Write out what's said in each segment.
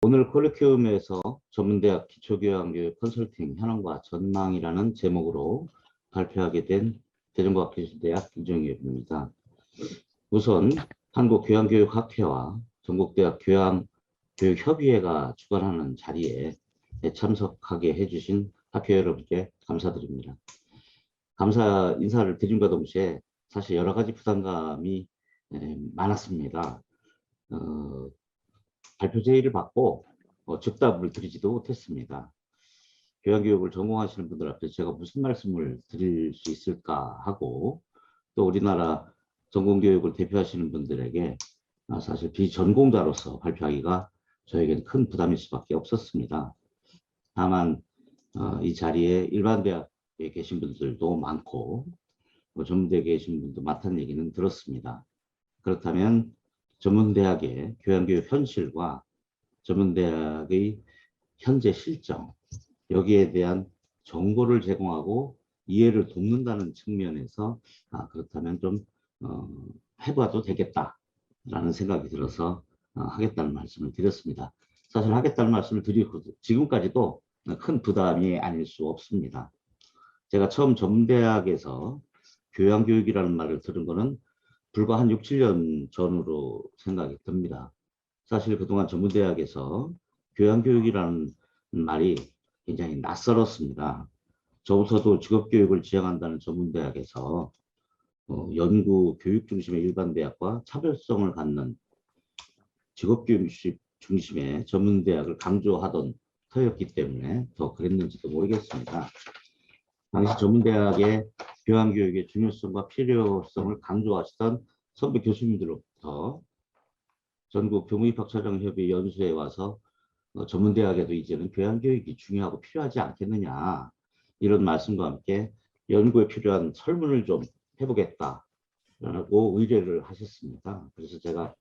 오늘 콜로퀴움에서 전문대학 기초교양교육 컨설팅 현황과 전망이라는 제목으로 발표하게 된 대전과학기술대학 이종엽입니다. 우선 한국교양교육학회와 전국대학 교양교육협의회가 주관하는 자리에 참석하게 해주신 학회 여러분께 감사드립니다. 감사 인사를 드림과 동시에 사실 여러 가지 부담감이 많았습니다. 발표 제의를 받고 즉답을 드리지도 못했습니다. 교양교육을 전공하시는 분들 앞에 제가 무슨 말씀을 드릴 수 있을까 하고, 또 우리나라 전공교육을 대표하시는 분들에게 사실 비전공자로서 발표하기가 저에게는 큰 부담일 수밖에 없었습니다. 다만 이 자리에 일반 대학에 계신 분들도 많고 전문대에 계신 분도 많다는 얘기는 들었습니다. 그렇다면 전문대학의 교양교육 현실과 전문대학의 현재 실정, 여기에 대한 정보를 제공하고 이해를 돕는다는 측면에서 그렇다면 좀 해봐도 되겠다라는 생각이 들어서 하겠다는 말씀을 드렸습니다. 사실 하겠다는 말씀을 드리고 지금까지도 큰 부담이 아닐 수 없습니다. 제가 처음 전문대학에서 교양교육이라는 말을 들은 거는 불과 한 6, 7년 전으로 생각이 듭니다. 사실 그동안 전문대학에서 교양교육이라는 말이 굉장히 낯설었습니다. 저부터도 직업교육을 지향한다는 전문대학에서 연구 교육 중심의 일반대학과 차별성을 갖는 직업교육 중심의 전문대학을 강조하던 터였기 때문에 더 그랬는지도 모르겠습니다. 당시 전문대학의 교양교육의 중요성과 필요성을 강조하시던 선배 교수님들로부터 전국 교무입학차장협의 연수에 와서 전문대학에도 이제는 교양교육이 중요하고 필요하지 않겠느냐, 이런 말씀과 함께 연구에 필요한 설문을 좀 해보겠다라고 의뢰를 하셨습니다. 그래서 제가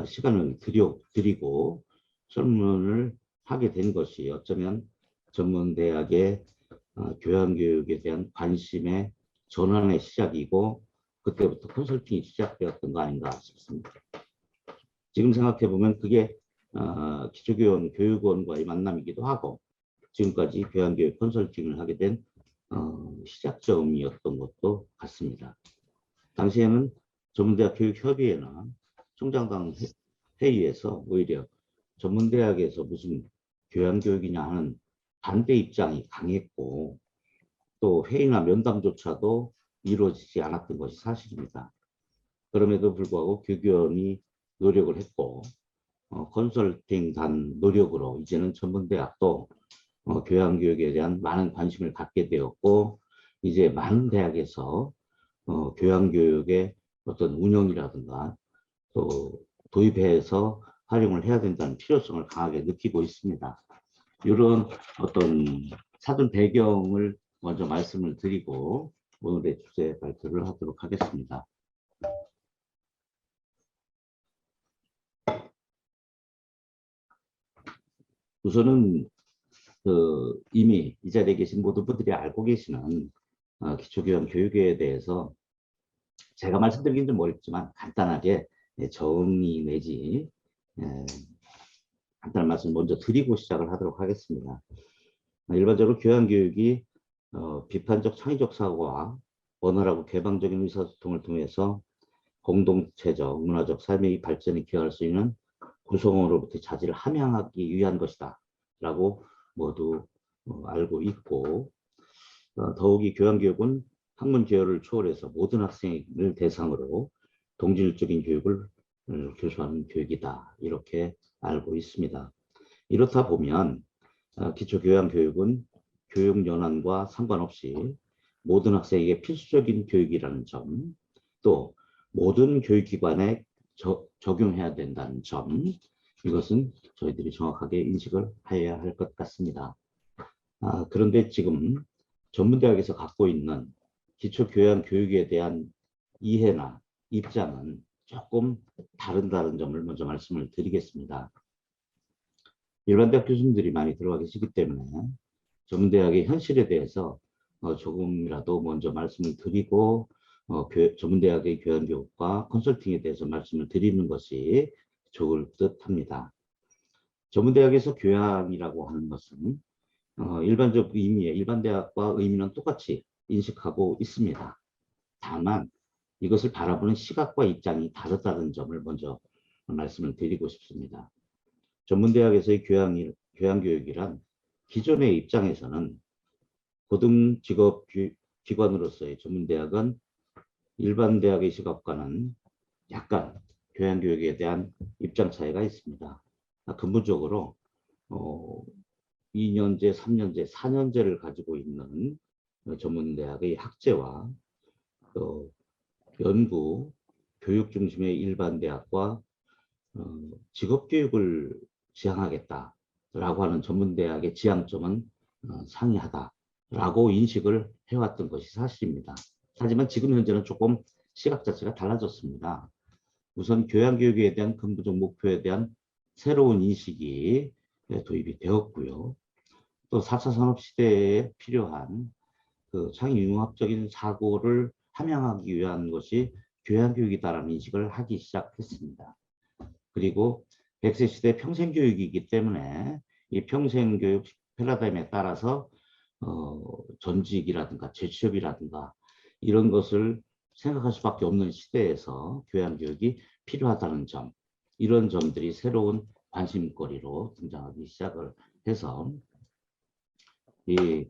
시간을 드리고 설문을 하게 된 것이 어쩌면 전문대학의 교양교육에 대한 관심의 전환의 시작이고, 그때부터 컨설팅이 시작되었던 거 아닌가 싶습니다. 지금 생각해보면 그게 기초교원 교육원과의 만남이기도 하고, 지금까지 교양교육 컨설팅을 하게 된 시작점이었던 것도 같습니다. 당시에는 전문대학 교육협의회나 총장당 회의에서 오히려 전문대학에서 무슨 교양교육이냐 하는 반대 입장이 강했고, 또 회의나 면담조차도 이루어지지 않았던 것이 사실입니다. 그럼에도 불구하고 교교원이 노력을 했고, 컨설팅단 노력으로 이제는 전문대학도 교양교육에 대한 많은 관심을 갖게 되었고, 이제 많은 대학에서 교양교육의 어떤 운영이라든가 또 도입해서 활용을 해야 된다는 필요성을 강하게 느끼고 있습니다. 이런 어떤 사전 배경을 먼저 말씀을 드리고 오늘의 주제 발표를 하도록 하겠습니다. 우선은 이미 이 자리에 계신 모든 분들이 알고 계시는 기초교양 교육에 대해서 제가 말씀드리긴 좀 어렵지만 간단하게 정의 내지 간단한 말씀 먼저 드리고 시작을 하도록 하겠습니다. 일반적으로 교양교육이 비판적 창의적 사고와 원활하고 개방적인 의사소통을 통해서 공동체적 문화적 삶의 발전에 기여할 수 있는 구성원으로부터 자질을 함양하기 위한 것이다 라고 모두 알고 있고, 더욱이 교양교육은 학문 계열을 초월해서 모든 학생을 대상으로 동질적인 교육을 교수하는 교육이다, 이렇게 알고 있습니다. 이렇다 보면 기초교양교육은 교육연한과 상관없이 모든 학생에게 필수적인 교육이라는 점, 또 모든 교육기관에 적용해야 된다는 점, 이것은 저희들이 정확하게 인식을 해야 할 것 같습니다. 그런데 지금 전문대학에서 갖고 있는 기초교양 교육에 대한 이해나 입장은 조금 다른 점을 먼저 말씀을 드리겠습니다. 일반 대학 교수님들이 많이 들어와 계시기 때문에 전문대학의 현실에 대해서 조금이라도 먼저 말씀을 드리고 전문대학의 교양교육과 컨설팅에 대해서 말씀을 드리는 것이 좋을 듯 합니다. 전문대학에서 교양이라고 하는 것은 일반적 의미의 일반 대학과 의미는 똑같이 인식하고 있습니다. 다만 이것을 바라보는 시각과 입장이 다르다는 점을 먼저 말씀을 드리고 싶습니다. 전문대학에서의 교양교육이란 기존의 입장에서는 고등직업기관으로서의 전문대학은 일반 대학의 시각과는 약간 교양교육에 대한 입장 차이가 있습니다. 근본적으로 2년제, 3년제, 4년제를 가지고 있는 전문대학의 학제와 또 연구, 교육 중심의 일반 대학과 직업교육을 지향하겠다라고 하는 전문대학의 지향점은 상이하다라고 인식을 해왔던 것이 사실입니다. 하지만 지금 현재는 조금 시각 자체가 달라졌습니다. 우선 교양교육에 대한 근본적 목표에 대한 새로운 인식이 도입이 되었고요. 또 4차 산업시대에 필요한 그 창의융합적인 사고를 함양하기 위한 것이 교양교육이다라는 인식을 하기 시작했습니다. 그리고 100세 시대 평생교육이기 때문에 이 평생교육 패러다임에 따라서 전직이라든가 재취업이라든가 이런 것을 생각할 수밖에 없는 시대에서 교양교육이 필요하다는 점, 이런 점들이 새로운 관심거리로 등장하기 시작을 해서 이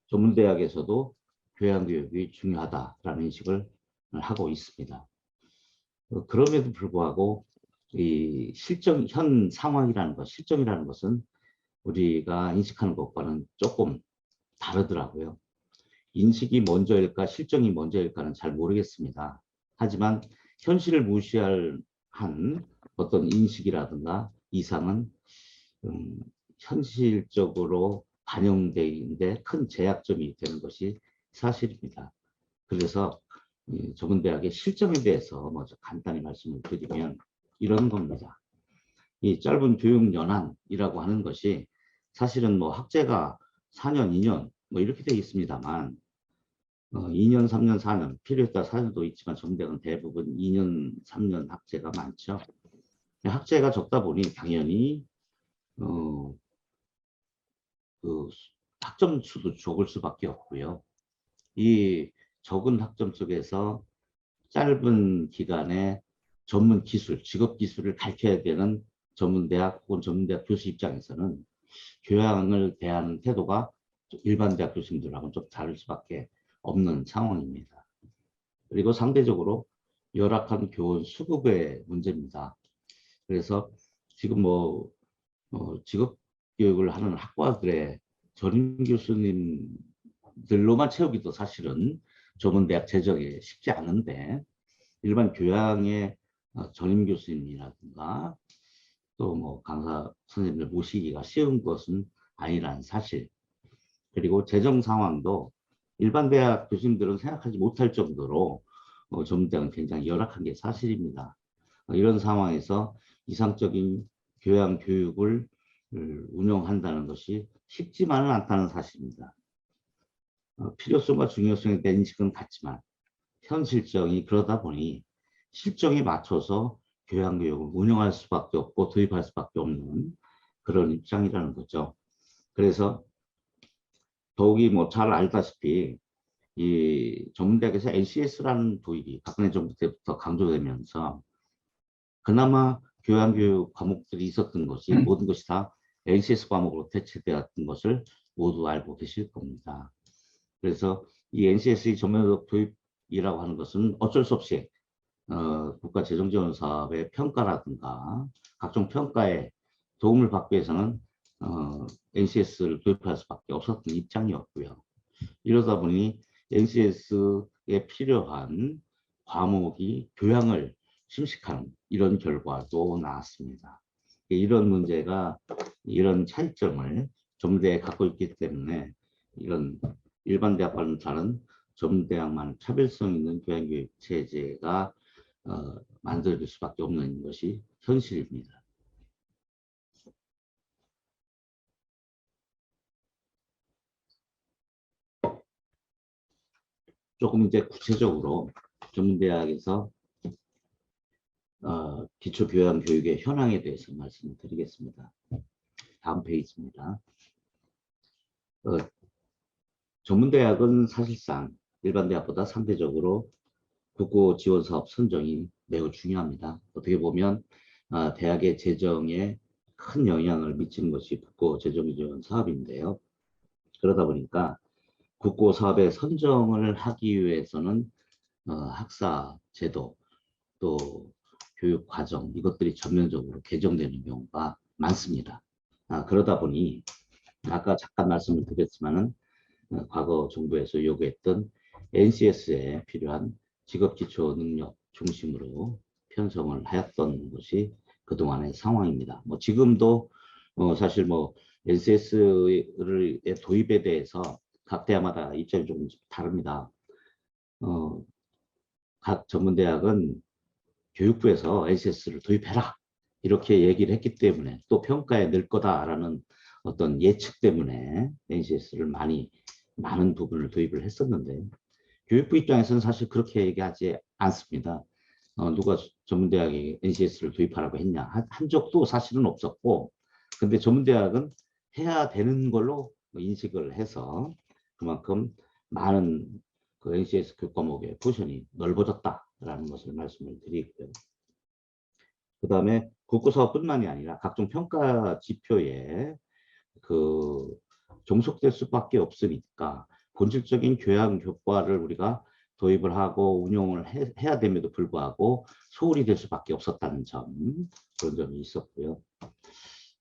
전문대학에서도 교양교육이 중요하다라는 인식을 하고 있습니다. 그럼에도 불구하고 이 현 상황이라는 것, 실정이라는 것은 우리가 인식하는 것과는 조금 다르더라고요. 인식이 먼저일까 실정이 먼저일까는 잘 모르겠습니다. 하지만 현실을 무시할 한 어떤 인식이라든가 이상은 현실적으로 반영되는데 큰 제약점이 되는 것이 사실입니다. 그래서 전문대학의 실정에 대해서 먼저 간단히 말씀을 드리면 이런 겁니다. 이 짧은 교육연한이라고 하는 것이 사실은 뭐 학제가 4년, 2년 뭐 이렇게 되어 있습니다만 2년, 3년, 4년 필요에 따라 4년도 있지만 전문대학은 대부분 2년, 3년 학제가 많죠. 학제가 적다 보니 당연히 그 학점 수도 적을 수밖에 없고요. 이 적은 학점 속에서 짧은 기간에 전문 기술, 직업 기술을 가르쳐야 되는 전문대학 혹은 전문대학 교수 입장에서는 교양을 대하는 태도가 일반 대학 교수님들하고는 좀 다를 수밖에 없는 상황입니다. 그리고 상대적으로 열악한 교원 수급의 문제입니다. 그래서 지금 직업 교육을 하는 학과들의 전임 교수님들로만 채우기도 사실은 전문대학 재정이 쉽지 않은데 일반 교양의 전임 교수님이라든가 또 뭐 강사 선생님을 모시기가 쉬운 것은 아니라는 사실, 그리고 재정 상황도 일반 대학 교수님들은 생각하지 못할 정도로 전문대학은 굉장히 열악한 게 사실입니다. 이런 상황에서 이상적인 교양 교육을 운영한다는 것이 쉽지만은 않다는 사실입니다. 필요성과 중요성에 대한 인식은 같지만 현실적이 그러다 보니 실정에 맞춰서 교양교육을 운영할 수밖에 없고 도입할 수밖에 없는 그런 입장이라는 거죠. 그래서 더욱이 뭐 잘 알다시피 이 전문대학에서 NCS라는 도입이 박근혜 정부 때부터 강조되면서 그나마 교양교육 과목들이 있었던 것이 모든 것이 다 NCS 과목으로 대체되었던 것을 모두 알고 계실 겁니다. 그래서 이 NCS의 전면적 도입이라고 하는 것은 어쩔 수 없이 국가재정지원사업의 평가라든가 각종 평가에 도움을 받기 위해서는 NCS를 도입할 수밖에 없었던 입장이었고요. 이러다 보니 NCS에 필요한 과목이 교양을 심식하는 이런 결과도 나왔습니다. 이런 문제가 이런 차이점을 전문대에 갖고 있기 때문에 이런 일반 대학과는 다른 전문대학만 차별성 있는 교양교육 체제가 만들어질 수밖에 없는 것이 현실입니다. 조금 이제 구체적으로 전문대학에서 기초교양교육의 현황에 대해서 말씀을 드리겠습니다. 다음 페이지입니다. 전문대학은 사실상 일반 대학보다 상대적으로 국고 지원 사업 선정이 매우 중요합니다. 어떻게 보면 대학의 재정에 큰 영향을 미치는 것이 국고 재정 지원 사업인데요. 그러다 보니까 국고 사업의 선정을 하기 위해서는 학사 제도 또 교육 과정 이것들이 전면적으로 개정되는 경우가 많습니다. 그러다 보니 아까 잠깐 말씀을 드렸지만은 과거 정부에서 요구했던 NCS에 필요한 직업기초능력 중심으로 편성을 하였던 것이 그동안의 상황입니다. 뭐 지금도 사실 뭐 NCS의 도입에 대해서 각 대학마다 입장이 조금 다릅니다. 각 전문대학은 교육부에서 NCS를 도입해라 이렇게 얘기를 했기 때문에 또 평가에 늘 거다라는 어떤 예측 때문에 NCS를 많은 부분을 도입을 했었는데 교육부 입장에서는 사실 그렇게 얘기하지 않습니다. 누가 전문대학에 NCS를 도입하라고 했냐 한 적도 사실은 없었고 근데 전문대학은 해야 되는 걸로 인식을 해서 그만큼 많은 그 NCS 교육 과목의 포션이 넓어졌다라는 것을 말씀을 드리고요. 그 다음에 국고사업뿐만이 아니라 각종 평가 지표에 종속될 수밖에 없으니까 본질적인 교양 교과를 우리가 도입을 하고 운용을 해야 됨에도 불구하고 소홀히 될 수밖에 없었다는 점, 그런 점이 있었고요.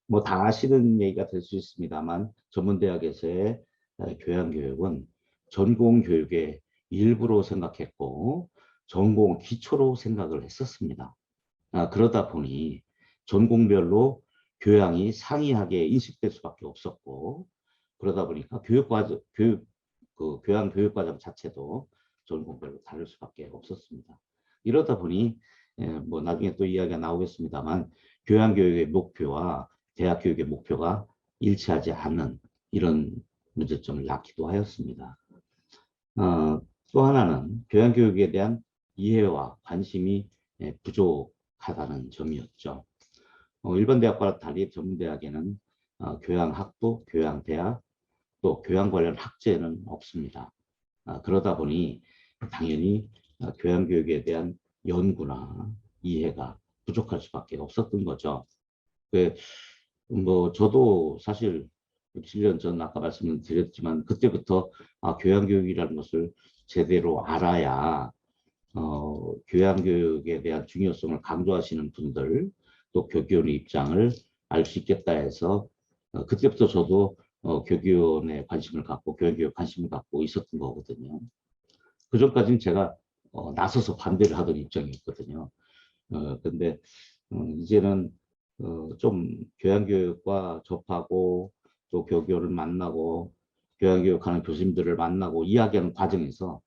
뭐 다 아시는 얘기가 될 수 있습니다만 전문대학에서의 교양교육은 전공교육의 일부로 생각했고 전공 기초로 생각을 했었습니다. 그러다 보니 전공별로 교양이 상이하게 인식될 수밖에 없었고 그러다 보니까 교양 교육과정 자체도 전공별로 다를 수밖에 없었습니다. 이러다 보니 뭐 나중에 또 이야기가 나오겠습니다만 교양교육의 목표와 대학교육의 목표가 일치하지 않는 이런 문제점을 낳기도 하였습니다. 또 하나는 교양교육에 대한 이해와 관심이 부족하다는 점이었죠. 일반 대학과 달리 전문대학에는 교양학부, 교양대학, 또 교양 관련 학제는 없습니다. 그러다 보니 당연히 교양교육에 대한 연구나 이해가 부족할 수밖에 없었던 거죠. 뭐 저도 사실 7년 전 아까 말씀을 드렸지만 그때부터 교양교육이라는 것을 제대로 알아야 교양교육에 대한 중요성을 강조하시는 분들 또 교교원의 입장을 알 수 있겠다 해서 그때부터 저도 교교원에 관심을 갖고 교양교육 관심을 갖고 있었던 거거든요. 그 전까지는 제가 나서서 반대를 하던 입장이었거든요. 근데 이제는 좀 교양교육과 접하고 또 교교를 만나고 교양교육하는 교수님들을 만나고 이야기하는 과정에서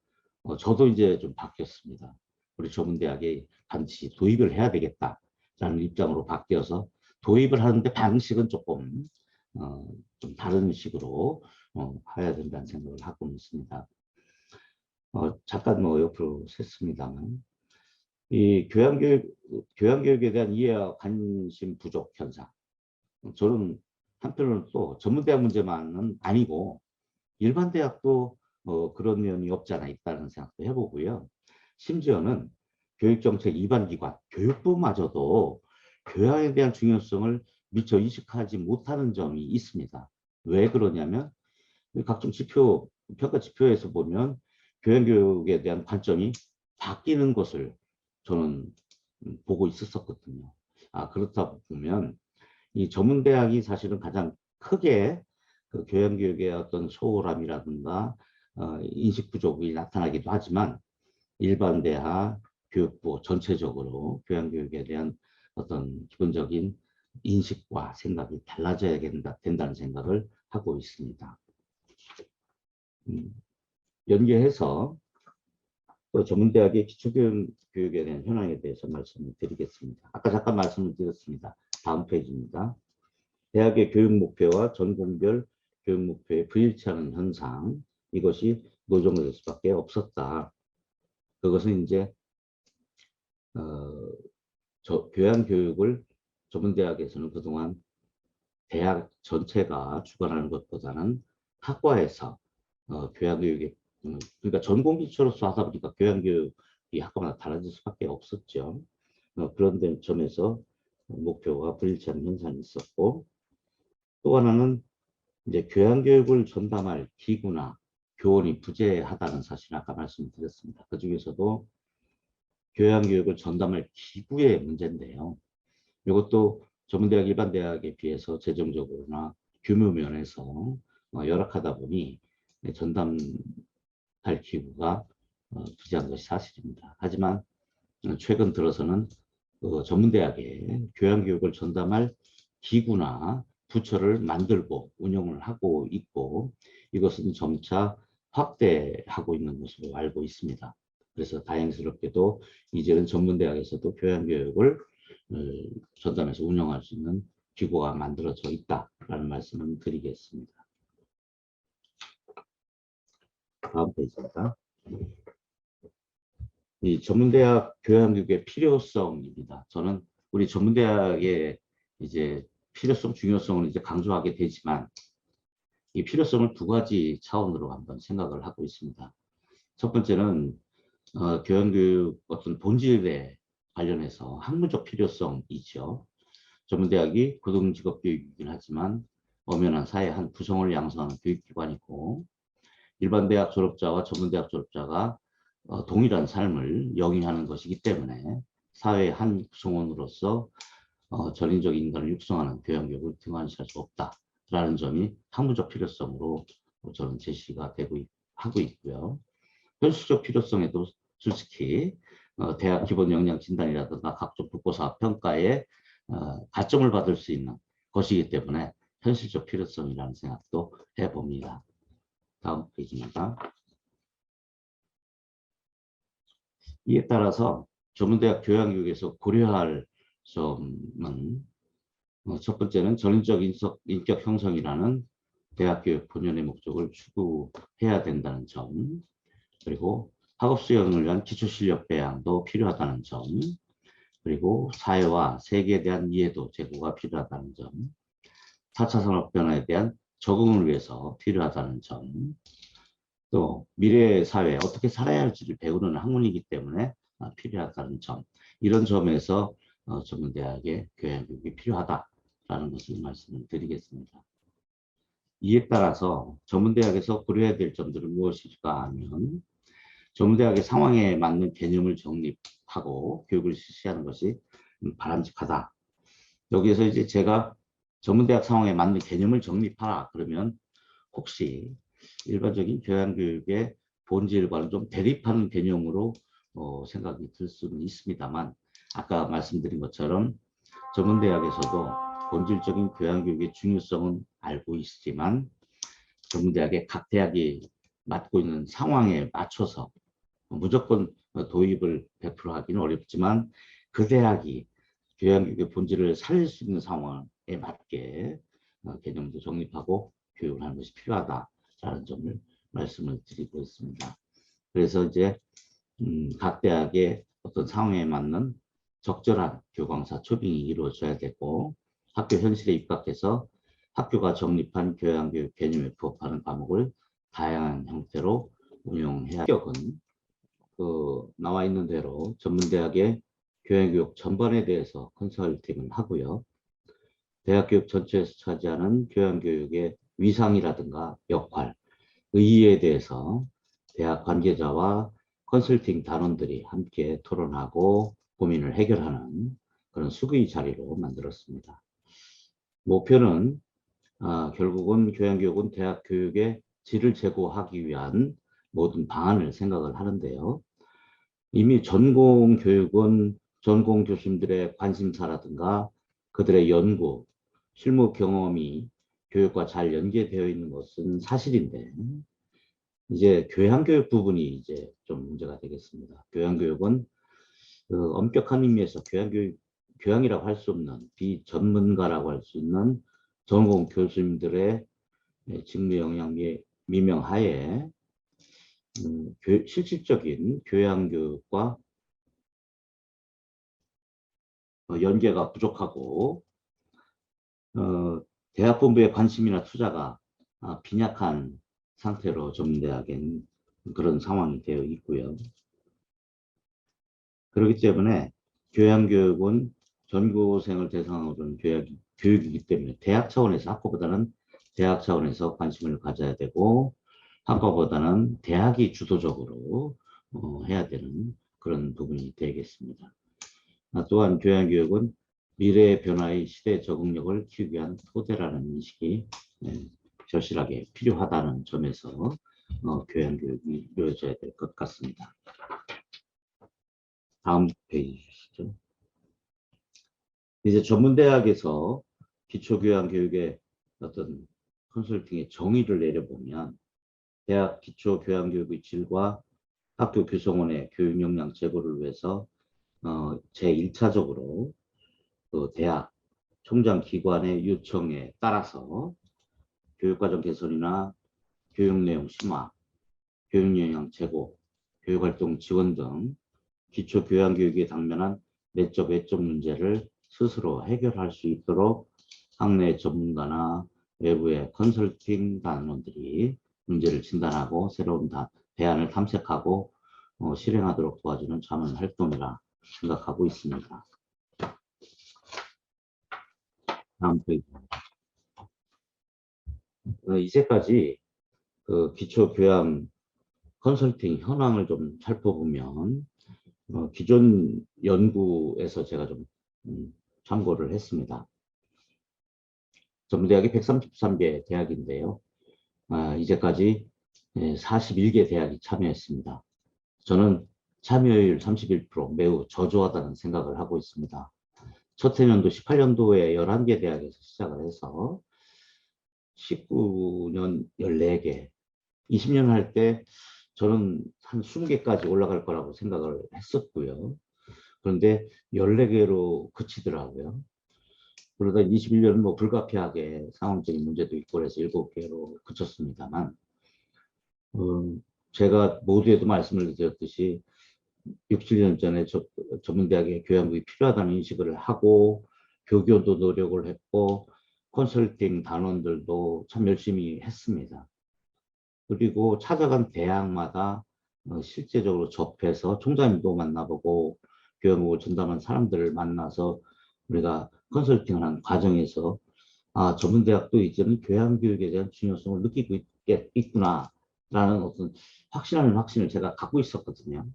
저도 이제 좀 바뀌었습니다. 우리 전문대학에 반드시 도입을 해야 되겠다라는 입장으로 바뀌어서 도입을 하는데 방식은 조금 좀 다른 식으로 해야 된다는 생각을 하고 있습니다. 잠깐 뭐 옆으로 샜습니다만 이 교양교육에 대한 이해와 관심 부족 현상. 저는 한편으로는 또 전문대학 문제만은 아니고 일반 대학도 그런 면이 없지 않아 있다는 생각도 해보고요. 심지어는 교육정책 위반기관, 교육부마저도 교양에 대한 중요성을 미처 인식하지 못하는 점이 있습니다. 왜 그러냐면 각종 지표, 평가 지표에서 보면 교양교육에 대한 관점이 바뀌는 것을 저는 보고 있었거든요. 그렇다 보면 이 전문대학이 사실은 가장 크게 그 교양교육의 어떤 소홀함이라든가 인식 부족이 나타나기도 하지만 일반 대학, 교육부 전체적으로 교양교육에 대한 어떤 기본적인 인식과 생각이 달라져야 된다는 생각을 하고 있습니다. 연계해서 또 전문대학의 기초교육에 대한 현황에 대해서 말씀을 드리겠습니다. 아까 잠깐 말씀을 드렸습니다. 다음 페이지입니다. 대학의 교육 목표와 전공별 교육 목표에 불일치하는 현상, 이것이 노정될 수밖에 없었다. 그것은 이제 교양교육을 전문대학에서는 그동안 대학 전체가 주관하는 것보다는 학과에서 교양교육에 그러니까 전공 기초로서 하다 보니까 교양교육이 학과마다 달라질 수밖에 없었죠. 그런 점에서 목표가 불일치한 현상이 있었고, 또 하나는 이제 교양교육을 전담할 기구나 교원이 부재하다는 사실을 아까 말씀드렸습니다. 그 중에서도 교양교육을 전담할 기구의 문제인데요. 이것도 전문대학 일반 대학에 비해서 재정적으로나 규모 면에서 열악하다 보니 전담할 기구가 부재한 것이 사실입니다. 하지만 최근 들어서는 전문대학에 교양교육을 전담할 기구나 부처를 만들고 운영을 하고 있고, 이것은 점차 확대하고 있는 것으로 알고 있습니다. 그래서 다행스럽게도 이제는 전문대학에서도 교양교육을 전담해서 운영할 수 있는 기구가 만들어져 있다라는 말씀을 드리겠습니다. 다음 페이지입니다. 이 전문대학 교양교육의 필요성입니다. 저는 우리 전문대학의 이제 필요성, 중요성을 이제 강조하게 되지만 이 필요성을 두 가지 차원으로 한번 생각을 하고 있습니다. 첫 번째는 교양교육 어떤 본질에 관련해서 학문적 필요성이죠. 전문대학이 고등직업교육이긴 하지만 엄연한 사회 한 구성을 양성하는 교육기관이고, 일반 대학 졸업자와 전문대학 졸업자가 동일한 삶을 영위하는 것이기 때문에 사회의 한 구성원으로서 전인적 인간을 육성하는 교양교육을 등한시할 수 없다라는 점이 학문적 필요성으로 저는 제시가 하고 있고요. 현실적 필요성에도 솔직히 대학 기본 역량 진단이라든가 각종 국고사 평가에 가점을 받을 수 있는 것이기 때문에 현실적 필요성이라는 생각도 해봅니다. 다음 페이지입니다. 이에 따라서 전문대학 교양교육에서 고려할 점은 첫 번째는 전인적 인격 형성이라는 대학교육 본연의 목적을 추구해야 된다는 점, 그리고 학업 수행을 위한 기초실력 배양도 필요하다는 점, 그리고 사회와 세계에 대한 이해도 제고가 필요하다는 점, 4차 산업 변화에 대한 적응을 위해서 필요하다는 점, 또 미래 사회에 어떻게 살아야 할지를 배우는 학문이기 때문에 필요하다는 점, 이런 점에서 전문대학의 교양교육이 필요하다라는 것을 말씀을 드리겠습니다. 이에 따라서 전문대학에서 고려해야 될 점들은 무엇일까 하면, 전문대학의 상황에 맞는 개념을 정립하고 교육을 실시하는 것이 바람직하다. 여기에서 이제 제가 전문대학 상황에 맞는 개념을 정립하라 그러면 혹시 일반적인 교양교육의 본질과는 좀 대립하는 개념으로 생각이 들 수는 있습니다만, 아까 말씀드린 것처럼 전문대학에서도 본질적인 교양교육의 중요성은 알고 있지만 전문대학의 각 대학이 맡고 있는 상황에 맞춰서 무조건 도입을 100% 하기는 어렵지만 그 대학이 교양교육의 본질을 살릴 수 있는 상황에 맞게 개념도 정립하고 교육을 하는 것이 필요하다라는 점을 말씀을 드리고 있습니다. 그래서 이제 각 대학의 어떤 상황에 맞는 적절한 교강사 초빙이 이루어져야 되고, 학교 현실에 입각해서 학교가 정립한 교양교육 개념에 부합하는 과목을 다양한 형태로 운영해야 합격은 나와 있는 대로 전문대학의 교양교육 전반에 대해서 컨설팅을 하고요. 대학교육 전체에서 차지하는 교양교육의 위상이라든가 역할, 의의에 대해서 대학 관계자와 컨설팅 단원들이 함께 토론하고 고민을 해결하는 그런 수의 자리로 만들었습니다. 목표는 결국은 교양교육은 대학 교육의 질을 제고하기 위한 모든 방안을 생각을 하는데요. 이미 전공 교육은 전공 교수님들의 관심사라든가 그들의 연구, 실무 경험이 교육과 잘 연계되어 있는 것은 사실인데, 이제 교양교육 부분이 이제 좀 문제가 되겠습니다. 교양교육은 엄격한 의미에서 교양이라고 할 수 없는 비전문가라고 할 수 있는 전공 교수님들의 직무 영향 미명하에 실질적인 교양교육과 연계가 부족하고 대학 본부의 관심이나 투자가 빈약한 상태로 전문대학엔 그런 상황이 되어 있고요. 그렇기 때문에 교양교육은 전교생을 대상으로 하는 교육이기 때문에 대학 차원에서 학교보다는 대학 차원에서 관심을 가져야 되고 학과보다는 대학이 주도적으로 해야 되는 그런 부분이 되겠습니다. 또한 교양교육은 미래의 변화의 시대 적응력을 키우기 위한 토대라는 인식이 절실하게 필요하다는 점에서 교양교육이 이루어져야 될 것 같습니다. 다음 페이지 주시죠. 이제 전문대학에서 기초교양교육의 어떤 컨설팅의 정의를 내려보면 대학 기초교양교육의 질과 학교 구성원의 교육 역량 제고를 위해서 제1차적으로 그 대학 총장 기관의 요청에 따라서 교육과정 개선이나 교육 내용 심화, 교육 역량 제고, 교육활동 지원 등 기초교양교육에 당면한 내적 외적 문제를 스스로 해결할 수 있도록 학내 전문가나 외부의 컨설팅 단원들이 문제를 진단하고 새로운 대안을 탐색하고 실행하도록 도와주는 자문 활동이라 생각하고 있습니다. 다음 페이지. 이제까지 그 기초교양 컨설팅 현황을 좀 살펴보면 기존 연구에서 제가 좀 참고를 했습니다. 전문대학이 133개 대학인데요. 이제까지 41개 대학이 참여했습니다. 저는 참여율 31% 매우 저조하다는 생각을 하고 있습니다. 첫 해년도 18년도에 11개 대학에서 시작을 해서 19년 14개, 20년 할 때 저는 한 20개까지 올라갈 거라고 생각을 했었고요. 그런데 14개로 그치더라고요. 그러다 21년은 뭐 불가피하게 상황적인 문제도 있고 그래서 7개로 그쳤습니다만 제가 모두에도 말씀을 드렸듯이 6, 7년 전에 전문대학의 교양국이 필요하다는 인식을 하고 교교도 노력을 했고 컨설팅 단원들도 참 열심히 했습니다. 그리고 찾아간 대학마다 실제적으로 접해서 총장님도 만나보고 교양국을 전담한 사람들을 만나서 우리가 컨설팅을 한 과정에서 전문대학도 이제는 교양교육에 대한 중요성을 느끼고 있구나라는 어떤 확신을 제가 갖고 있었거든요.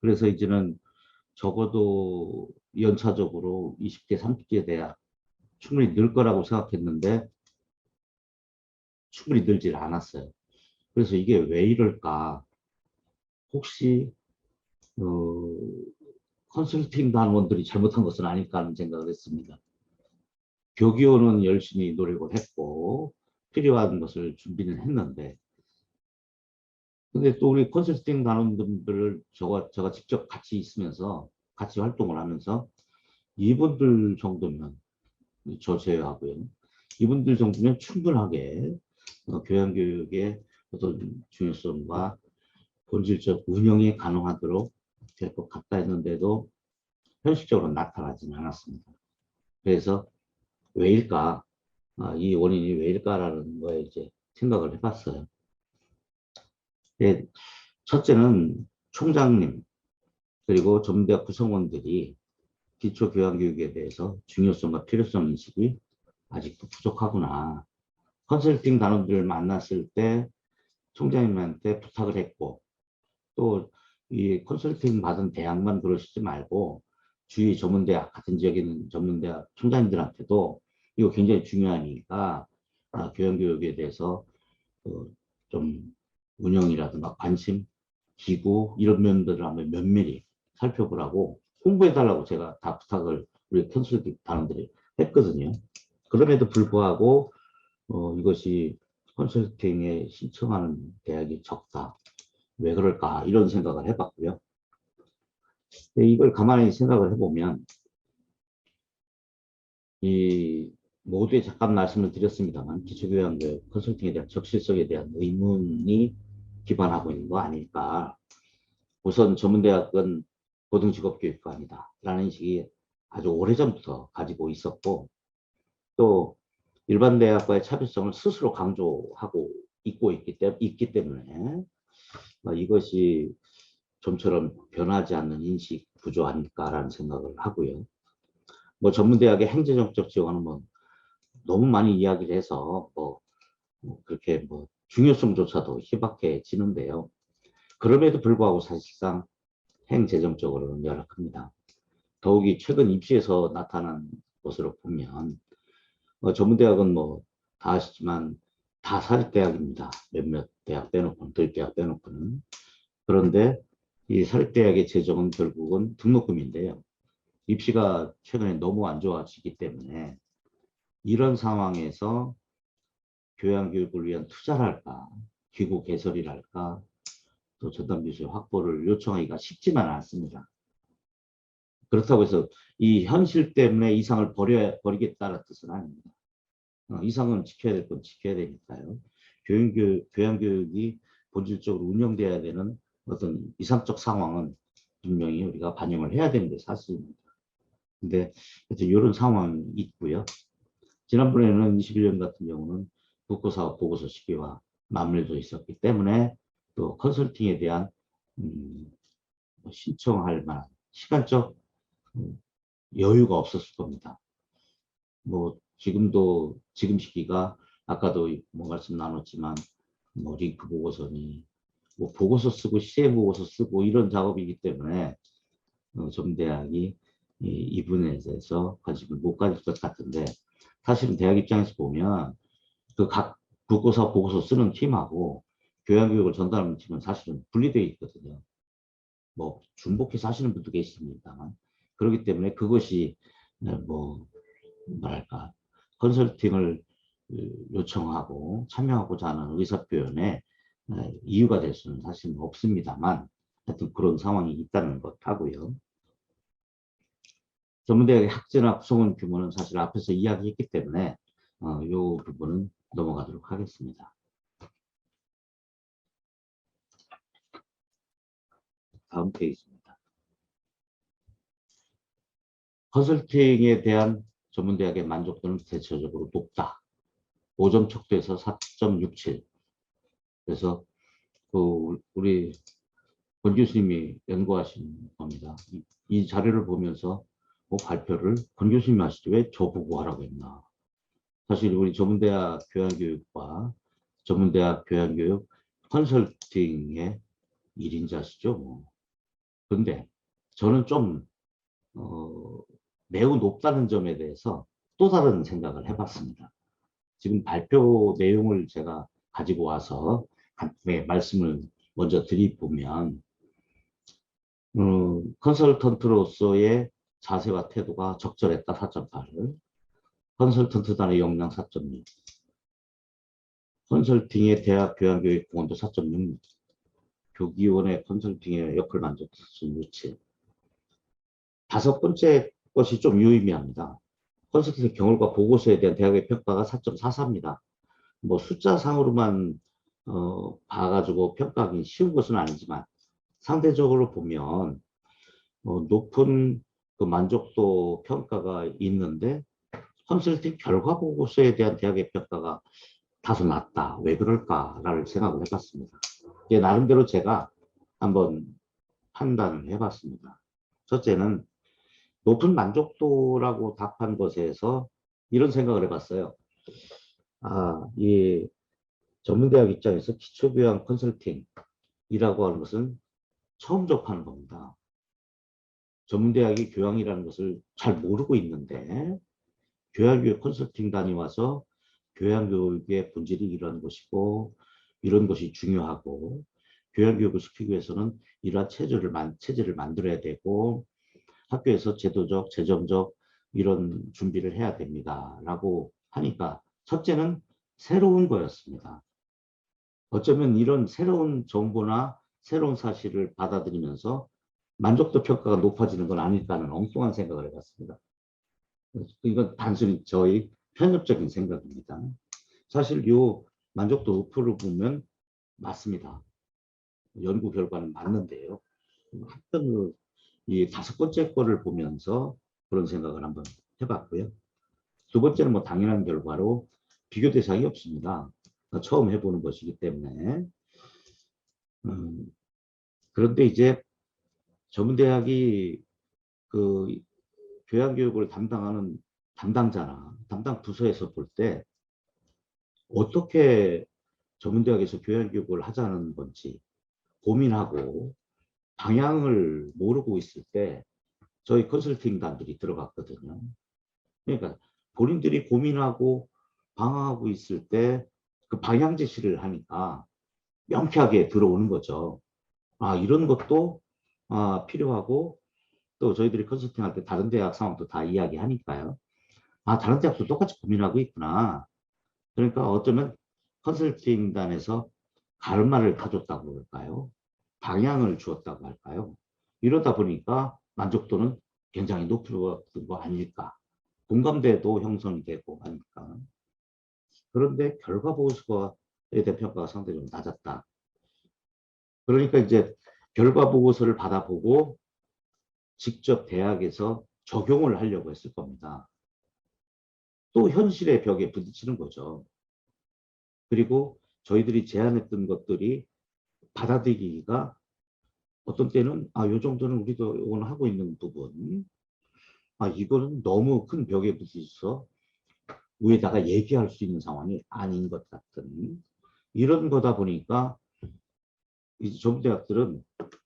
그래서 이제는 적어도 연차적으로 20개, 30개 대학 충분히 늘 거라고 생각했는데 충분히 늘질 않았어요. 그래서 이게 왜 이럴까? 혹시 컨설팅 단원들이 잘못한 것은 아닐까 하는 생각을 했습니다. 교기원은 열심히 노력을 했고 필요한 것을 준비는 했는데 근데 또 우리 컨설팅 단원들을 제가 직접 같이 있으면서 같이 활동을 하면서 이분들 정도면 저 제외하고요. 이분들 정도면 충분하게 교양교육의 어떤 중요성과 본질적 운영이 가능하도록 될 것 같다 했는데도 현실적으로 나타나지는 않았습니다. 그래서 왜일까? 이 원인이 왜일까라는 거에 이제 생각을 해봤어요. 첫째는 총장님 그리고 전문대학 구성원들이 기초교양교육에 대해서 중요성과 필요성 인식이 아직도 부족하구나. 컨설팅 단원들을 만났을 때 총장님한테 부탁을 했고 또 이 컨설팅 받은 대학만 그러시지 말고 주위 전문대학 같은 지역에 있는 전문대학 총장님들한테도 이거 굉장히 중요하니까 교양교육에 대해서 좀 운영이라든가 관심, 기구 이런 면들을 한번 면밀히 살펴보라고 홍보해달라고 제가 다 부탁을 우리 컨설팅 단원들이 했거든요. 그럼에도 불구하고 이것이 컨설팅에 신청하는 대학이 적다. 왜 그럴까 이런 생각을 해봤고요. 이걸 가만히 생각을 해보면 이 모두에 잠깐 말씀을 드렸습니다만 기초교양교육 컨설팅에 대한 적실성에 대한 의문이 기반하고 있는 거 아닐까. 우선 전문대학은 고등직업교육관이다 라는 식이 아주 오래전부터 가지고 있었고 또 일반 대학과의 차별성을 스스로 강조하고 있기 때문에 이것이 좀처럼 변하지 않는 인식 구조 아닐까라는 생각을 하고요. 뭐 전문대학의 행정적 지원은 뭐 너무 많이 이야기를 해서 그렇게 중요성조차도 희박해지는데요. 그럼에도 불구하고 사실상 행재정적으로는 열악합니다. 더욱이 최근 입시에서 나타난 것으로 보면 전문대학은 뭐 다 아시지만 다 사립대학입니다. 몇몇 대학 빼놓고는, 도입대학 빼놓고는. 그런데 이 사립대학의 재정은 결국은 등록금인데요. 입시가 최근에 너무 안 좋아지기 때문에 이런 상황에서 교양교육을 위한 투자를 할까, 기구 개설이라 할까, 또 전담 교수의 확보를 요청하기가 쉽지만 않습니다. 그렇다고 해서 이 현실 때문에 이상을 버리겠다는 뜻은 아닙니다. 이상은 지켜야 될 건 지켜야 되니까요. 교양교육이 본질적으로 운영돼야 되는 어떤 이상적 상황은 분명히 우리가 반영을 해야 되는 게 사실입니다. 근데 이런 상황이 있고요. 지난번에는 21년 같은 경우는 국고사업 보고서 시기와 맞물려져 있었기 때문에 또 컨설팅에 대한 신청할 만한 시간적 여유가 없었을 겁니다. 뭐 지금 시기가 아까도 뭐 말씀 나눴지만 뭐 링크 보고서니 뭐 보고서 쓰고 시제 보고서 쓰고 이런 작업이기 때문에 전대학이 이 부분에 대해서 관심을 못 가질 것 같은데 사실은 대학 입장에서 보면 그 각 국고사 보고서 쓰는 팀하고 교양교육을 전달하는 팀은 사실은 분리되어 있거든요. 뭐 중복해서 하시는 분도 계십니다만 그렇기 때문에 그것이 뭐랄까 컨설팅을 요청하고 참여하고자 하는 의사표현에 이유가 될 수는 사실 없습니다만 하여튼 그런 상황이 있다는 것 하고요. 전문대학의 학제나 구성원 규모는 사실 앞에서 이야기했기 때문에 이 부분은 넘어가도록 하겠습니다. 다음 페이지입니다. 컨설팅에 대한 전문대학의 만족도는 대체적으로 높다. 5점 척도에서 4.67. 그래서 우리 권 교수님이 연구하신 겁니다. 이 자료를 보면서 발표를 권 교수님이 하시죠. 왜 저보고 하라고 했나. 사실 우리 전문대학 교양교육과 전문대학 교양교육 컨설팅의 1인자시죠. 뭐. 그런데 저는 좀 매우 높다는 점에 대해서 또 다른 생각을 해봤습니다. 지금 발표 내용을 제가 가지고 와서 말씀을 먼저 드리보면 컨설턴트로서의 자세와 태도가 적절했다 4.8을, 컨설턴트단의 역량 4.6, 컨설팅의 대학 교양교육 공헌도 4.6, 교기원의 컨설팅의 역할 만족도 4.67. 다섯 번째 것이 좀 유의미합니다. 컨설팅 경험과 보고서에 대한 대학의 평가가 4.44입니다. 뭐 숫자상으로만 봐가지고 평가하기 쉬운 것은 아니지만 상대적으로 보면 높은 그 만족도 평가가 있는데 컨설팅 결과 보고서에 대한 대학의 평가가 다소 낮다. 왜 그럴까라는 생각을 해봤습니다. 이제 나름대로 제가 한번 판단을 해봤습니다. 첫째는 높은 만족도라고 답한 것에서 이런 생각을 해봤어요. 이 전문대학 입장에서 기초교양 컨설팅이라고 하는 것은 처음 접하는 겁니다. 전문대학이 교양이라는 것을 잘 모르고 있는데 교양교육 컨설팅단이 와서 교양교육의 본질이 이런 것이고 이런 것이 중요하고 교양교육을 시키기 위해서는 이러한 체제를 만들어야 되고 학교에서 제도적, 재정적 이런 준비를 해야 됩니다. 라고 하니까 첫째는 새로운 거였습니다. 어쩌면 이런 새로운 정보나 새로운 사실을 받아들이면서 만족도 평가가 높아지는 건 아닐까는 엉뚱한 생각을 해봤습니다. 이건 단순히 저희 편협적인 생각입니다. 사실 이 만족도 높이를 보면 맞습니다. 연구 결과는 맞는데요. 이 다섯 번째 거를 보면서 그런 생각을 한번 해봤고요. 두 번째는 뭐 당연한 결과로 비교 대상이 없습니다. 처음 해보는 것이기 때문에. 그런데 이제 전문대학이 그 교양교육을 담당하는 담당자나 담당 부서에서 볼 때 어떻게 전문대학에서 교양교육을 하자는 건지 고민하고 방향을 모르고 있을 때 저희 컨설팅단들이 들어갔거든요. 그러니까 본인들이 고민하고 방황하고 있을 때 그 방향 제시를 하니까 명쾌하게 들어오는 거죠. 아, 이런 것도 필요하고, 또 저희들이 컨설팅할 때 다른 대학 상황도 다 이야기하니까요. 아, 다른 대학도 똑같이 고민하고 있구나. 그러니까 어쩌면 컨설팅단에서 가르마를 타줬다고 할까요? 방향을 주었다고 할까요? 이러다 보니까 만족도는 굉장히 높은 거 아닐까. 공감대도 형성이 되고 하니까. 그런데 결과 보고서에 대한 평가가 상당히 좀 낮았다. 그러니까 이제 결과 보고서를 받아보고 직접 대학에서 적용을 하려고 했을 겁니다. 또 현실의 벽에 부딪히는 거죠. 그리고 저희들이 제안했던 것들이 받아들이기가 어떤 때는 요 정도는 우리도 오늘 하고 있는 부분, 이거는 너무 큰 벽에 부딪혀서 위에다가 얘기할 수 있는 상황이 아닌 것 같은 이런 거다 보니까 이 전문대학들은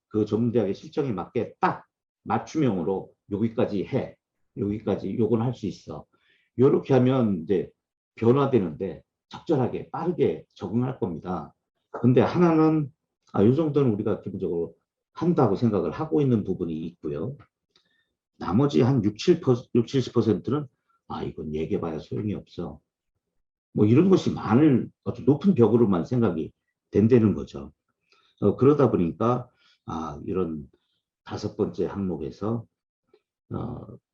그 전문대학의 실정에 맞게 딱 맞춤형으로 여기까지 해, 여기까지 요건 할 수 있어. 이렇게 하면 이제 변화되는데 적절하게 빠르게 적응할 겁니다. 근데 하나는 이 정도는 우리가 기본적으로 한다고 생각을 하고 있는 부분이 있고요. 나머지 한 70%는 이건 얘기해봐야 소용이 없어. 뭐 이런 것이 아주 높은 벽으로만 생각이 된다는 거죠. 그러다 보니까 이런 다섯 번째 항목에서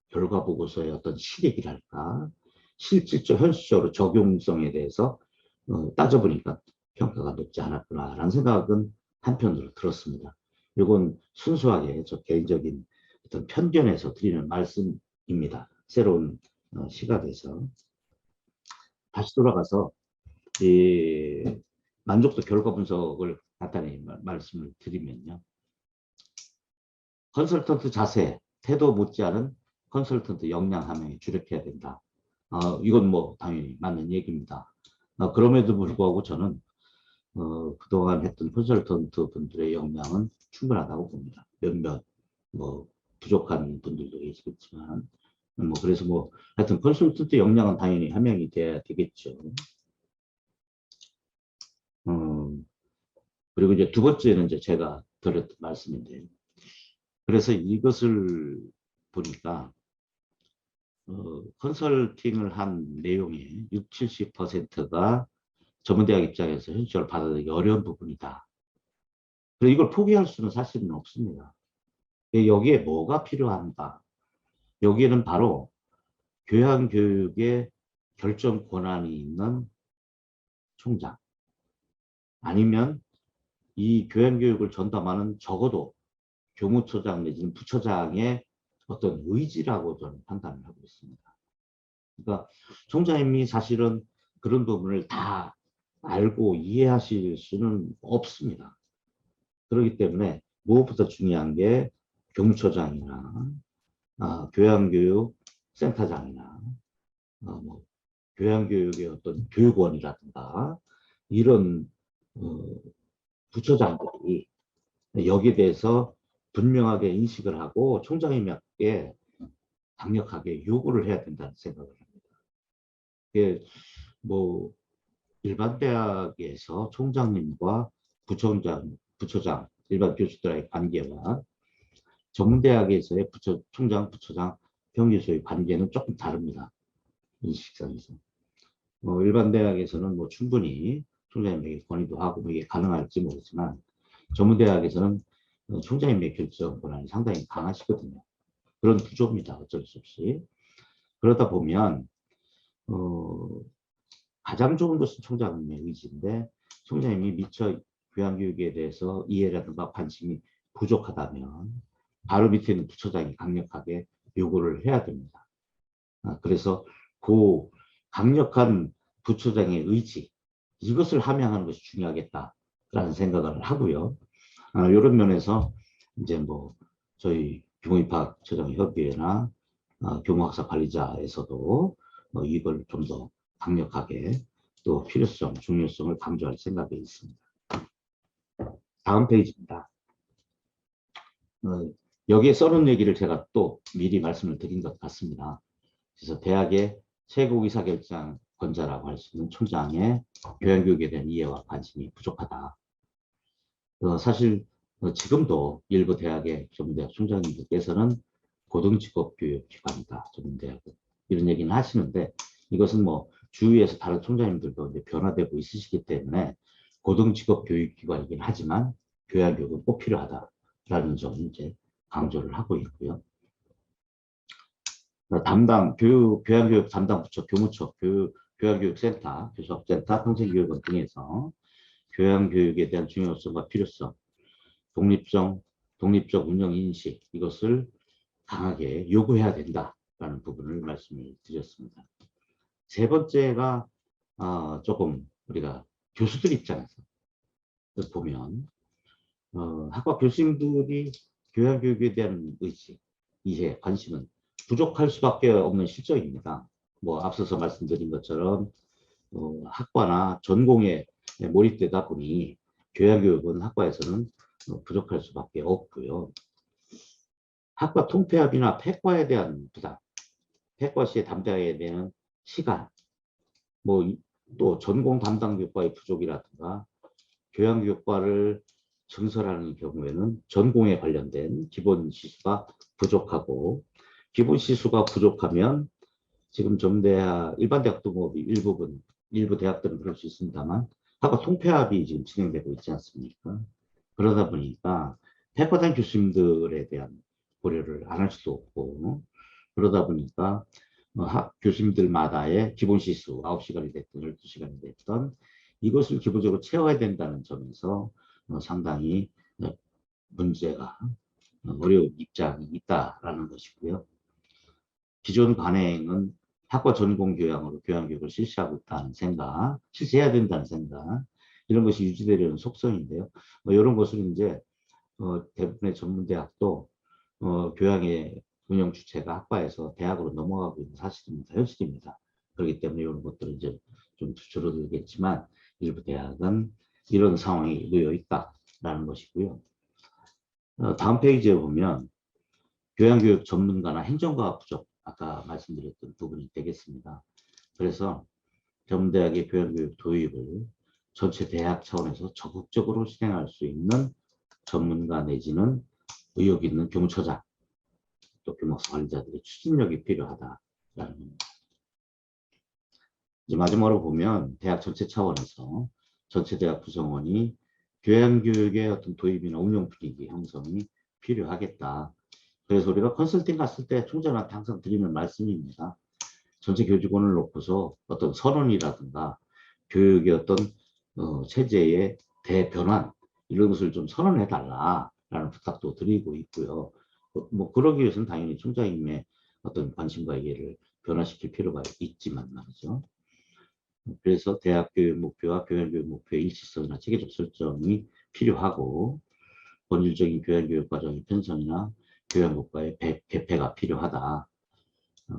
결과 보고서의 어떤 실익이랄까, 실질적 현실적으로 적용성에 대해서 따져보니까 평가가 높지 않았구나라는 생각은 한편으로 들었습니다. 이건 순수하게 저 개인적인 어떤 편견에서 드리는 말씀입니다. 새로운 시각에서. 다시 돌아가서 이 만족도 결과 분석을 간단히 말씀을 드리면요. 컨설턴트 자세, 태도 못지않은 컨설턴트 역량 함량이 주력해야 된다. 이건 뭐 당연히 맞는 얘기입니다. 그럼에도 불구하고 저는 그동안 했던 컨설턴트 분들의 역량은 충분하다고 봅니다. 몇몇 뭐 부족한 분들도 있겠지만 뭐 그래서 뭐 하여튼 컨설턴트 역량은 당연히 함량이 돼야 되겠죠. 그리고 이제 두 번째는 이제 제가 드렸던 말씀인데, 그래서 이것을 보니까 컨설팅을 한 내용의 60, 70%가 전문대학 입장에서 현실적으로 받아들이기 어려운 부분이다. 그리고 이걸 포기할 수는 사실은 없습니다. 여기에 뭐가 필요한가? 여기에는 바로 교양교육의 결정 권한이 있는 총장, 아니면 이 교양교육을 전담하는 적어도 교무처장 내지는 부처장의 어떤 의지라고 저는 판단을 하고 있습니다. 그러니까 총장님이 사실은 그런 부분을 다 알고 이해하실 수는 없습니다. 그렇기 때문에 무엇보다 중요한 게 교무처장이나 교양교육 센터장이나 뭐 교양교육의 어떤 교육원이라든가 이런 부처장들이 여기에 대해서 분명하게 인식을 하고 총장님에게 강력하게 요구를 해야 된다는 생각을 합니다. 이게 뭐 일반 대학에서 총장님과 부처장, 일반 교수들의 관계와 전문대학에서의 총장, 부처장, 평교수의 관계는 조금 다릅니다. 인식상에서. 일반 대학에서는 뭐 충분히 총장님에게 건의도 하고 뭐 이게 가능할지 모르지만 전문대학에서는 총장님의 결정 권한이 상당히 강하시거든요. 그런 구조입니다. 어쩔 수 없이. 그러다 보면 가장 좋은 것은 총장님의 의지인데 총장님이 미처 교양교육에 대해서 이해라든가 관심이 부족하다면 바로 밑에 있는 부처장이 강력하게 요구를 해야 됩니다. 그래서 그 강력한 부처장의 의지, 이것을 함양하는 것이 중요하겠다라는 생각을 하고요. 이런 면에서 이제 뭐 저희 교무입학처장협의회나 교무학사 관리자에서도 이걸 좀 더 강력하게 또 필요성, 중요성을 강조할 생각이 있습니다. 다음 페이지입니다. 여기에 써놓은 얘기를 제가 또 미리 말씀을 드린 것 같습니다. 그래서 대학의 최고 의사결정권자라고 할 수 있는 총장의 교양교육에 대한 이해와 관심이 부족하다. 사실 지금도 일부 대학의 전문대학 총장님들께서는 고등직업교육기관이다, 전문대학은. 이런 얘기는 하시는데, 이것은 뭐 주위에서 다른 총장님들도 이제 변화되고 있으시기 때문에 고등직업교육기관이긴 하지만 교양교육은 꼭 필요하다라는 점을 이제 강조를 하고 있고요. 교양교육 담당 부처, 교무처, 교양교육센터, 교수업센터, 평생교육원 등에서 교양교육에 대한 중요성과 필요성, 독립적 운영 인식, 이것을 강하게 요구해야 된다라는 부분을 말씀을 드렸습니다. 세 번째가 조금 우리가 교수들 입장에서 보면 학과 교수님들이 교양교육에 대한 의지, 이해, 관심은 부족할 수밖에 없는 실정입니다. 뭐 앞서서 말씀드린 것처럼 학과나 전공에 몰입되다 보니 교양교육은 학과에서는 부족할 수밖에 없고요. 학과 통폐합이나 폐과에 대한 부담, 폐과 시에 담당해야 되는 시간, 뭐 또 전공 담당 교과의 부족이라든가 교양교육과를 증설하는 경우에는 전공에 관련된 기본 시수가 부족하고, 기본 시수가 부족하면 지금 전대학, 일반 대학도 뭐 일부 대학들은 그럴 수 있습니다만 학과 통폐합이 지금 진행되고 있지 않습니까? 그러다 보니까 폐과장 교수님들에 대한 고려를 안 할 수도 없고, 그러다 보니까 학 교수님들마다의 기본 시수 9시간이 됐든 12시간이 됐든 이것을 기본적으로 채워야 된다는 점에서 상당히 문제가 어려운 입장이 있다라는 것이고요. 기존 관행은 학과 전공 교양으로 교양교육을 실시하고 있다는 생각, 실시해야 된다는 생각, 이런 것이 유지되려는 속성인데요. 이런 것을 이제 대부분의 전문대학도 교양의 운영 주체가 학과에서 대학으로 넘어가고 있는 사실입니다. 현실입니다. 그렇기 때문에 이런 것들은 이제 좀 줄어들겠지만 일부 대학은 이런 상황이 놓여 있다라는 것이고요. 다음 페이지에 보면 교양교육 전문가나 행정가 부족, 아까 말씀드렸던 부분이 되겠습니다. 그래서 전문대학의 교양교육 도입을 전체 대학 차원에서 적극적으로 실행할 수 있는 전문가 내지는 의욕 있는 교무처장, 또 교무학사 관리자들의 추진력이 필요하다라는 겁니다. 이제 마지막으로 보면 대학 전체 차원에서 전체 대학 구성원이 교양교육의 어떤 도입이나 운영 분위기 형성이 필요하겠다. 그래서 우리가 컨설팅 갔을 때 총장한테 항상 드리는 말씀입니다. 전체 교직원을 놓고서 어떤 선언이라든가 교육의 어떤 체제의 대변환, 이런 것을 좀 선언해 달라라는 부탁도 드리고 있고요. 뭐 그러기 위해서는 당연히 총장님의 어떤 관심과 이해를 변화시킬 필요가 있지만 말이죠. 그래서 대학 교육 목표와 교양교육 목표의 일치성이나 체계적 설정이 필요하고, 본질적인 교양교육 과정의 편성이나 교양국가의 개폐가 필요하다.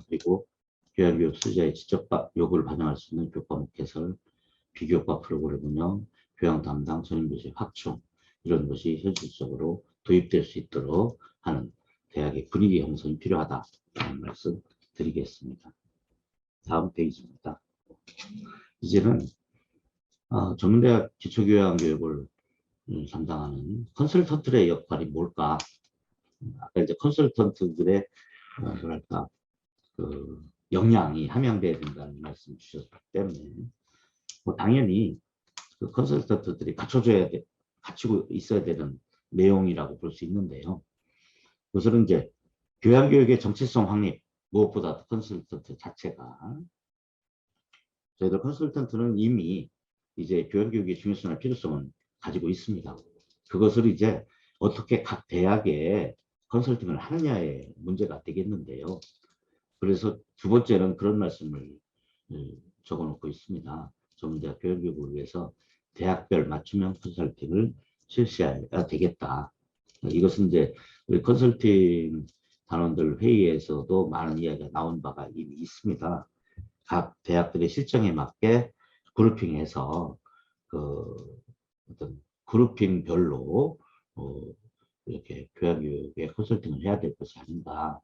그리고 교양교육 수자의 지적 요구를 반영할 수 있는 교과목 개설, 비교과 프로그램 운영, 교양 담당, 전임교수의 확충, 이런 것이 현실적으로 도입될 수 있도록 하는 대학의 분위기 형성이 필요하다는 말씀 드리겠습니다. 다음 페이지입니다. 이제는 전문대학 기초교양교육을 담당하는 컨설턴트의 역할이 뭘까? 아까 이제 컨설턴트들의 뭐랄까 그 역량이 함양돼야 된다는 말씀 주셨기 때문에 뭐 당연히 그 컨설턴트들이 갖추고 있어야 되는 내용이라고 볼 수 있는데요. 그것은 이제 교양교육의 정체성 확립, 무엇보다 컨설턴트 자체가, 저희들 컨설턴트는 이미 이제 교양교육의 중요성과 필요성을 가지고 있습니다. 그것을 이제 어떻게 각 대학에 컨설팅을 하느냐의 문제가 되겠는데요. 그래서 두 번째는 그런 말씀을 적어놓고 있습니다. 전문대학 교육을 위해서 대학별 맞춤형 컨설팅을 실시해야 되겠다. 이것은 이제 우리 컨설팅 단원들 회의에서도 많은 이야기가 나온 바가 이미 있습니다. 각 대학들의 실정에 맞게 그룹핑해서 그 어떤 그룹핑별로 이렇게 교양교육에 컨설팅을 해야 될 것이 아닌가.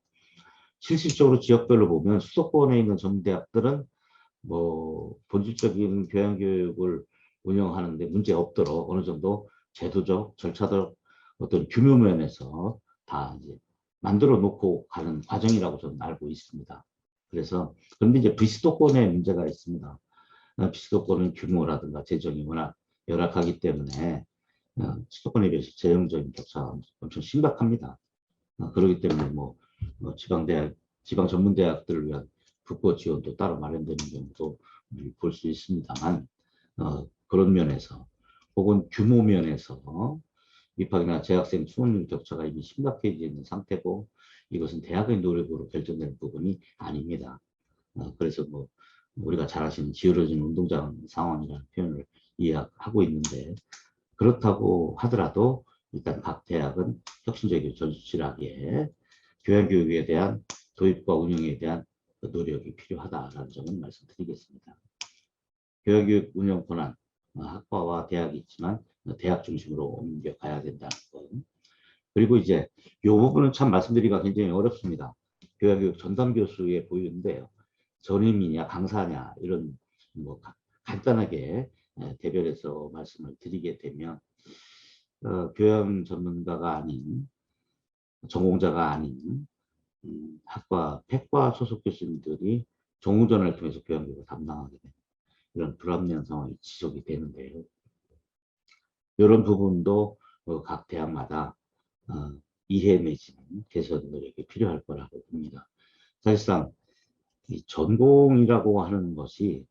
실질적으로 지역별로 보면 수도권에 있는 전문대학들은 뭐 본질적인 교양교육을 운영하는데 문제 없도록 어느 정도 제도적, 절차적 어떤 규모 면에서 다 이제 만들어 놓고 가는 과정이라고 저는 알고 있습니다. 그래서 그런데 이제 비수도권에 문제가 있습니다. 비수도권은 규모라든가 재정이 워낙 열악하기 때문에 수도권에 비해서 재정적인 격차가 엄청 심각합니다. 그렇기 때문에 뭐 지방대학, 지방 전문대학들을 위한 국고 지원도 따로 마련되는 경우도 볼 수 있습니다만 그런 면에서 혹은 규모 면에서 입학이나 재학생 수능 격차가 이미 심각해져 있는 상태고 이것은 대학의 노력으로 결정되는 부분이 아닙니다. 그래서 뭐 우리가 잘 아시는 기울어진 운동장 상황이라는 표현을 이해하고 있는데 그렇다고 하더라도 일단 각 대학은 혁신적이고 절실하게 교양교육에 대한 도입과 운영에 대한 노력이 필요하다라는 점을 말씀드리겠습니다. 교양교육 운영 권한, 학과와 대학이 있지만 대학 중심으로 옮겨가야 된다는 것. 그리고 이제 이 부분은 참 말씀드리기가 굉장히 어렵습니다. 교양교육 전담 교수의 보유인데요. 전임이냐 강사냐 이런 뭐 간단하게 대별해서 말씀을 드리게 되면 교양 전문가가 아닌 전공자가 아닌 학과 팩과 소속 교수님들이 종우전을 통해서 교양교육을 담당하게 되는 이런 불합리한 상황이 지속이 되는데요. 이런 부분도 각 대학마다 이해 내지는 개선 노력이 필요할 거라고 봅니다. 사실상 이 전공이라고 하는 것이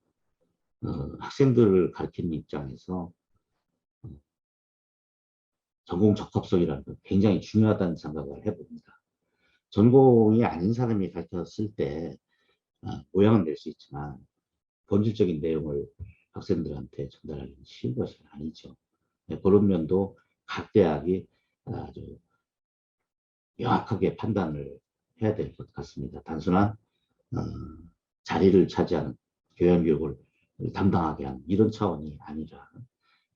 학생들을 가르치는 입장에서 전공 적합성이라는 건 굉장히 중요하다는 생각을 해봅니다. 전공이 아닌 사람이 가르쳤을 때 모양은 낼 수 있지만 본질적인 내용을 학생들한테 전달하기는 쉬운 것이 아니죠. 그런 면도 각 대학이 아주 명확하게 판단을 해야 될 것 같습니다. 단순한 자리를 차지하는 교양교육을 담당하게 하는 이런 차원이 아니라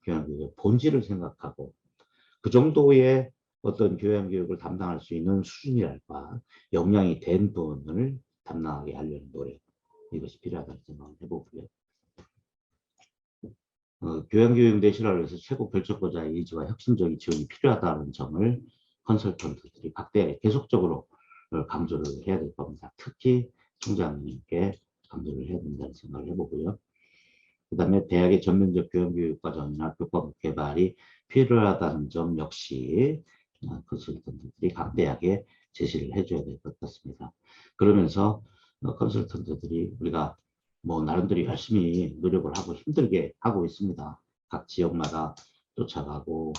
교양교육의 본질을 생각하고 그 정도의 어떤 교양교육을 담당할 수 있는 수준이랄까 역량이 된 분을 담당하게 하려는 노력 이것이 필요하다는 생각을 해보고요. 교양교육 내실화를 위해서 최고 결정권자의 의지와 혁신적인 지원이 필요하다는 점을 컨설턴트들이 각대에 계속적으로 강조를 해야 될 겁니다. 특히 총장님께 강조를 해야 된다는 생각을 해보고요. 그 다음에 대학의 전면적 교양교육 과정이나 교과목 개발이 필요하다는 점 역시 컨설턴트들이 각 대학에 제시를 해줘야 될 것 같습니다. 그러면서 컨설턴트들이 우리가 뭐 나름대로 열심히 노력을 하고 힘들게 하고 있습니다. 각 지역마다 쫓아가고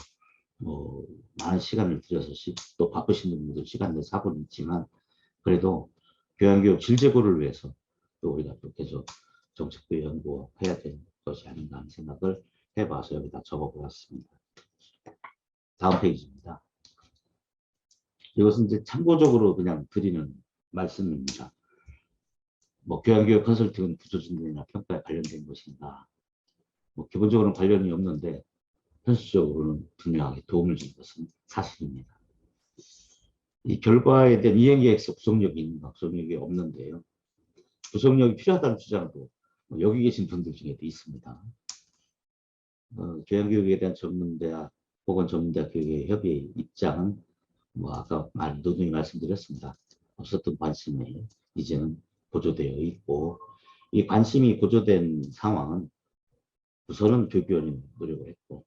뭐 많은 시간을 들여서 또 바쁘신 분들도 시간 내서 하고 있지만 그래도 교양교육 질 제고를 위해서 또 우리가 또 계속 정책도 연구해야 되는 것이 아닌가 하는 생각을 해봐서 여기다 적어보았습니다. 다음 페이지입니다. 이것은 이제 참고적으로 그냥 드리는 말씀입니다. 뭐 교양교육 컨설팅은 구조진단이나 평가에 관련된 것인가? 뭐 기본적으로는 관련이 없는데 현실적으로는 분명하게 도움을 준 것은 사실입니다. 이 결과에 대한 이행계획서 구성력이 있는가, 구성력이 없는데요. 구성력이 필요하다는 주장도 여기 계신 분들 중에도 있습니다. 교양교육에 대한 전문대학 혹은 전문대학 교육의 협의회 입장은 뭐 아까 노동이 말씀드렸습니다. 없었던 관심이 이제는 고조되어 있고 이 관심이 고조된 상황은 우선은 교육위원회 노력을 했고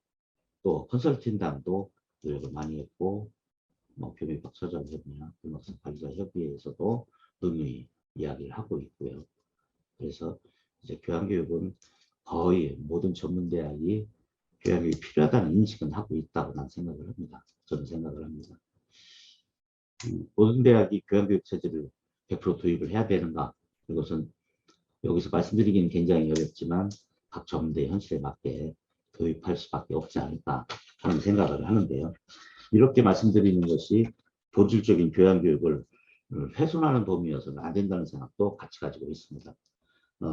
또 컨설팅단도 노력을 많이 했고 뭐 교육박사자협회나 교육학생 관리자 협의회에서도 능히 이야기를 하고 있고요. 그래서 이제 교양교육은 거의 모든 전문대학이 교양교육이 필요하다는 인식은 하고 있다고 난 생각을 합니다. 저는 생각을 합니다. 모든 대학이 교양교육 체제를 100% 도입을 해야 되는가? 이것은 여기서 말씀드리기는 굉장히 어렵지만 각 전문대 현실에 맞게 도입할 수밖에 없지 않을까 하는 생각을 하는데요. 이렇게 말씀드리는 것이 본질적인 교양교육을 훼손하는 범위여서는 안 된다는 생각도 같이 가지고 있습니다.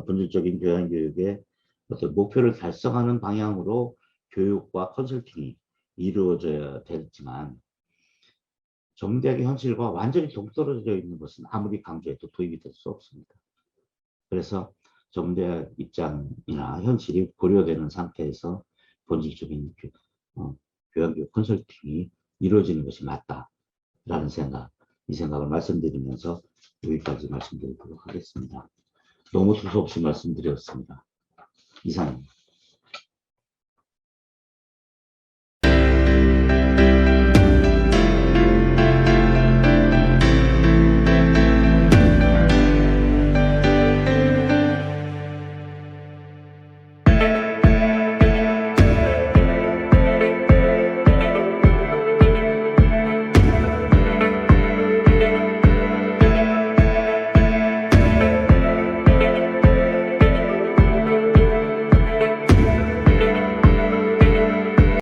본질적인 교양교육의 어떤 목표를 달성하는 방향으로 교육과 컨설팅이 이루어져야 되지만 전문대학의 현실과 완전히 동떨어져 있는 것은 아무리 강조해도 도입이 될 수 없습니다. 그래서 전문대학 입장이나 현실이 고려되는 상태에서 본질적인 교양교육 컨설팅이 이루어지는 것이 맞다라는 생각, 이 생각을 말씀드리면서 여기까지 말씀드리도록 하겠습니다. 너무 두서없이 말씀드렸습니다. 이상입니다.